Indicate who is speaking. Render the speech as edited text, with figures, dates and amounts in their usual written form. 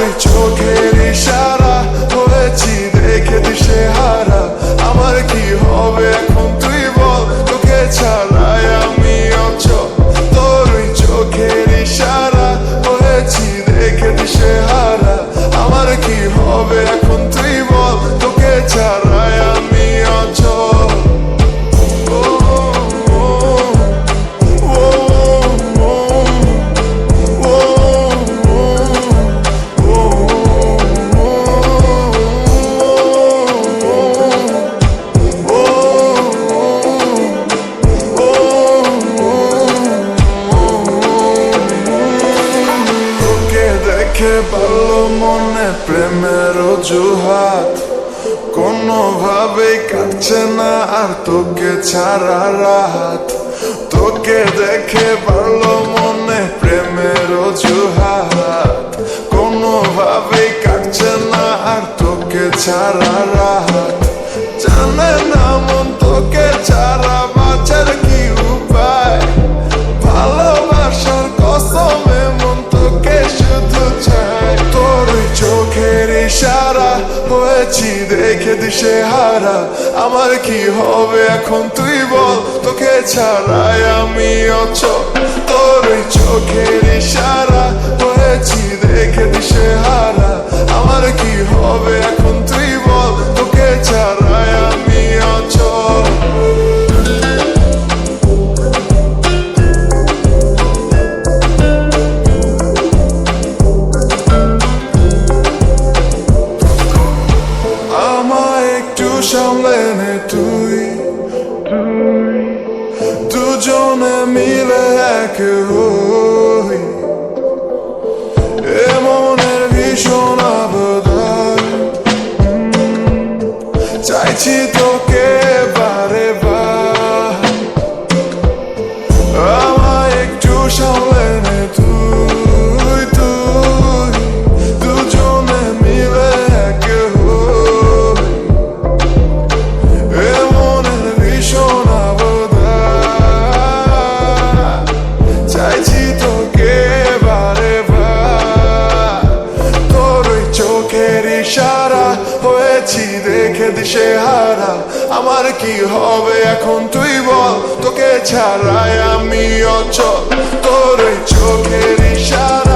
Speaker 1: ওই চোখের ইশারা হয়েছি দেখে দিশেহারা। আমার কি হবে এখন তুই বল, তোকে ছাড়াই আমি অচল। তোর ওই চোখের ইশারা হয়েছি দেখে দিশেহারা। আমার কি হবে এখন তুই বল, তোকে ছাড়াই আমি অচল। দেখে ভালো মনে প্রেমের অজুহাত, কোনোভাবেই কাটছে না আর তোকে ছাড়া রাত। তোকে দেখে ভালো মনে প্রেমের অজুহাত, কোনোভাবেই কাটছে না আর তোকে ছাড়া রাত। জানে না মন তোকে ছাড়া বাঁচার কি উপায়, ভালোবাসার কসমে মন তোকে শুধু চায়। তোর ওই চোখের ইশারা হয়েছি দেখে দিশেহারা। আমার কি হবে এখন তুই বল, তোকে ছাড়াই আমি অচল। তোর ওই চোখের ইশারা হয়েছি দেখে দিশেহারা। আমার কি হবে এখন তুই বল, তোকে ছাড়াই আমি অচল। সামলে নে তুই, দুজনে মিলে এক হই। এমনের ভীষণ আবদার, চাইছি তোকে বারে বার। আমায় একটু সামলে নে তুই, দুজনে মিলে এক হই। এমনের ভীষণ আবদার, চাইছি তোকে বারে বার। তোর ওই চোখের ইশারা হয়েছি দেখে দিশেহারা। আমার কি হবে এখন তুই বল, তোকে ছাড়াই আমি অচল। তোর ওই চোখের ইশারা